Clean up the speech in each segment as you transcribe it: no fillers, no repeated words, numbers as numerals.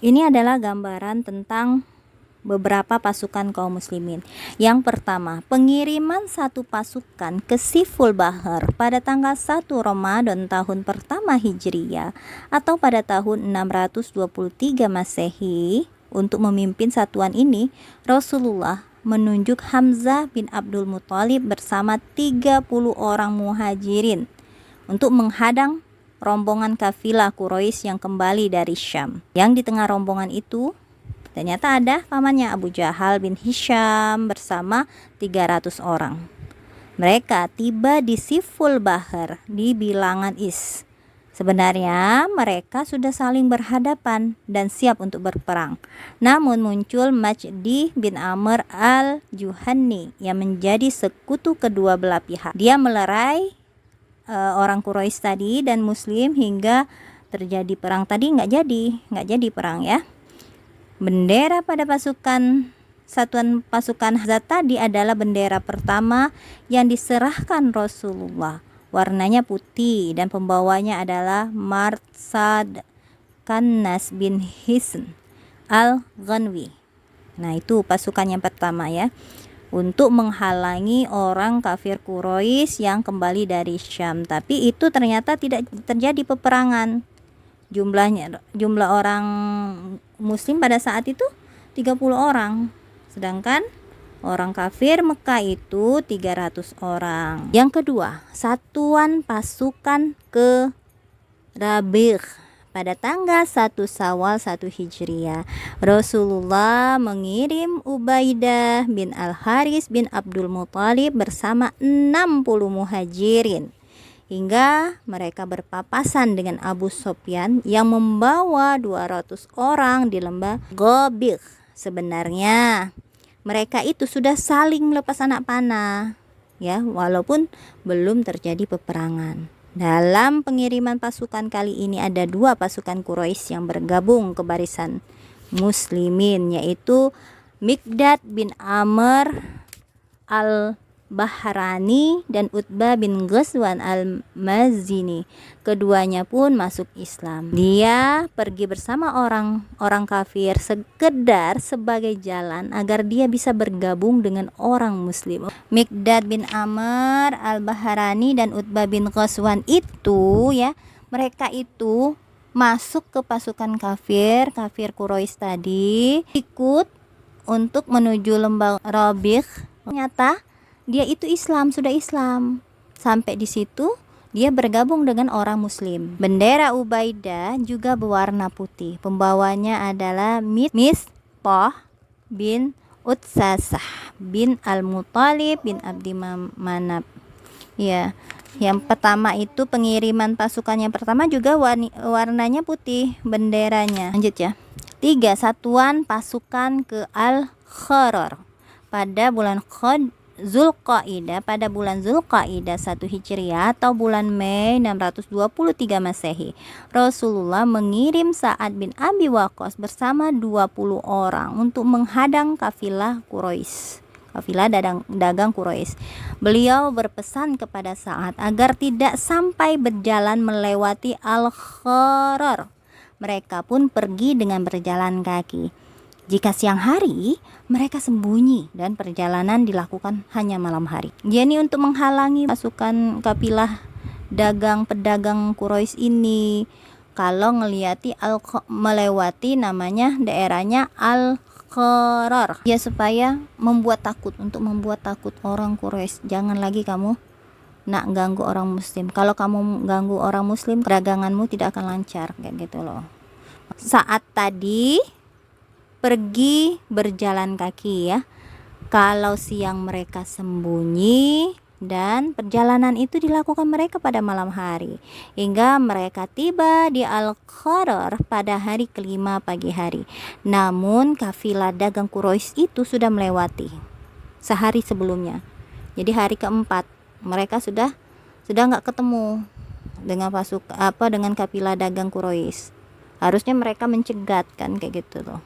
Ini adalah gambaran tentang beberapa pasukan kaum muslimin. Yang pertama, pengiriman satu pasukan ke Siful Bahar pada tanggal 1 Ramadan tahun pertama Hijriyah atau pada tahun 623 Masehi. Untuk memimpin satuan ini, Rasulullah menunjuk Hamzah bin Abdul Muthalib bersama 30 orang muhajirin untuk menghadang rombongan kafilah Quraisy yang kembali dari Syam. Yang di tengah rombongan itu ternyata ada pamannya Abu Jahal bin Hisham bersama 300 orang. Mereka tiba di Siful Bahar di bilangan Is. Sebenarnya mereka sudah saling berhadapan dan siap untuk berperang. Namun muncul Majdi bin Amr al-Juhani yang menjadi sekutu kedua belah pihak. Dia melerai orang Quraisy tadi dan Muslim hingga terjadi perang. Tadi nggak jadi perang ya. Bendera pada satuan pasukan Hazat tadi adalah bendera pertama yang diserahkan Rasulullah. Warnanya putih dan pembawanya adalah Marsad Kannas bin Hisn al-Ghanwi. Nah, itu pasukan yang pertama ya, untuk menghalangi orang kafir Quraisy yang kembali dari Syam. Tapi itu ternyata tidak terjadi peperangan. Jumlah orang muslim pada saat itu 30 orang, sedangkan orang kafir Mekah itu 300 orang. Yang kedua, satuan pasukan ke Rabi' pada tanggal 1 Syawal 1 Hijriah. Rasulullah mengirim Ubaidah bin Al-Haris bin Abdul Muthalib bersama 60 muhajirin hingga mereka berpapasan dengan Abu Sufyan yang membawa 200 orang di lembah Ghabir. Sebenarnya mereka itu sudah saling melepas anak panah ya, walaupun belum terjadi peperangan. Dalam pengiriman pasukan kali ini ada 2 pasukan Quraisy yang bergabung ke barisan muslimin, yaitu Mikdad bin Amr al-Bahrani dan Utbah bin Ghazwan al-Mazini. Keduanya pun masuk Islam. Dia pergi bersama orang kafir sekedar sebagai jalan agar dia bisa bergabung dengan orang muslim. Mikdad bin Amr al-Bahrani dan Utbah bin Ghazwan itu ya, mereka itu masuk ke pasukan kafir Quraisy tadi, ikut untuk menuju lembah Rabi'. Ternyata dia itu sudah Islam. Sampai di situ dia bergabung dengan orang muslim. Bendera Ubaidah juga berwarna putih. Pembawanya adalah Misbah bin Utsasah bin Al-Muthalib bin Abdi Manaf. Ya, yang pertama itu pengiriman pasukan yang pertama juga warnanya putih benderanya. Lanjut ya. 3. Satuan pasukan ke Al-Kharar pada bulan Zulqaidah, pada bulan Zulqaidah 1 Hijriah atau bulan Mei 623 Masehi. Rasulullah mengirim Sa'ad bin Abi Waqqas bersama 20 orang untuk menghadang kafilah Quraisy, kafilah dagang Quraisy. Beliau berpesan kepada Sa'ad agar tidak sampai berjalan melewati Al-Kharar. Mereka pun pergi dengan berjalan kaki. Jika siang hari, mereka sembunyi dan perjalanan dilakukan hanya malam hari. Jadi untuk menghalangi pasukan kafilah pedagang Quraisy ini, kalau melewati namanya daerahnya Al-Qarar, ya supaya membuat takut orang Quraisy. Jangan lagi kamu nak ganggu orang muslim. Kalau kamu ganggu orang muslim, perdaganganmu tidak akan lancar, kayak gitu loh. Saat tadi pergi berjalan kaki ya. Kalau siang mereka sembunyi dan perjalanan itu dilakukan mereka pada malam hari hingga mereka tiba di Al-Qarar pada hari kelima pagi hari. Namun kafilah dagang Quraisy itu sudah melewati sehari sebelumnya. Jadi hari keempat mereka sudah nggak ketemu dengan kafilah dagang Quraisy. Harusnya mereka mencegat kan, kayak gitu loh.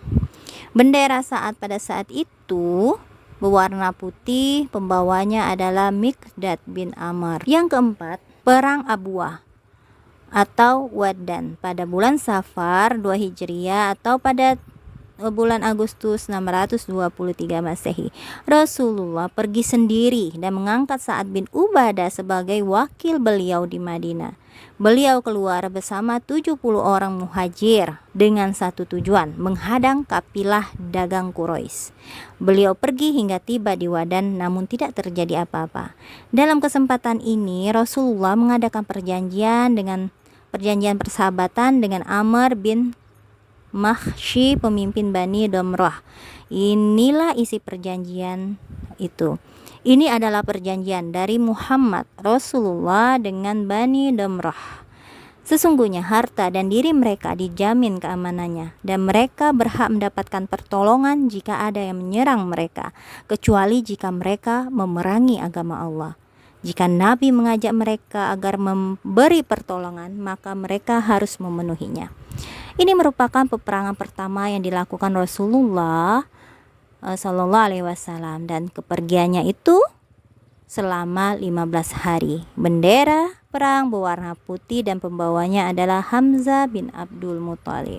Bendera pada saat itu berwarna putih, pembawanya adalah Mikdad bin Amr. Yang keempat, perang Abwah. atau Waddan pada bulan Safar 2 Hijriah atau pada bulan Agustus 623 Masehi. Rasulullah pergi sendiri dan mengangkat Sa'ad bin Ubadah sebagai wakil beliau di Madinah. Beliau keluar bersama 70 orang muhajir dengan satu tujuan, menghadang kafilah dagang Quraisy. Beliau pergi hingga tiba di Waddan namun tidak terjadi apa-apa. Dalam kesempatan ini Rasulullah mengadakan perjanjian persahabatan dengan Amr bin Mahshi, pemimpin Bani Damrah. Inilah isi perjanjian itu. Ini adalah perjanjian dari Muhammad Rasulullah dengan Bani Damrah. Sesungguhnya harta dan diri mereka dijamin keamanannya dan mereka berhak mendapatkan pertolongan jika ada yang menyerang mereka, kecuali jika mereka memerangi agama Allah. Jika Nabi mengajak mereka agar memberi pertolongan, maka mereka harus memenuhinya. Ini merupakan peperangan pertama yang dilakukan Rasulullah Sallallahu Alaihi Wasallam dan kepergiannya itu selama 15 hari. Bendera perang berwarna putih dan pembawanya adalah Hamzah bin Abdul Muthalib.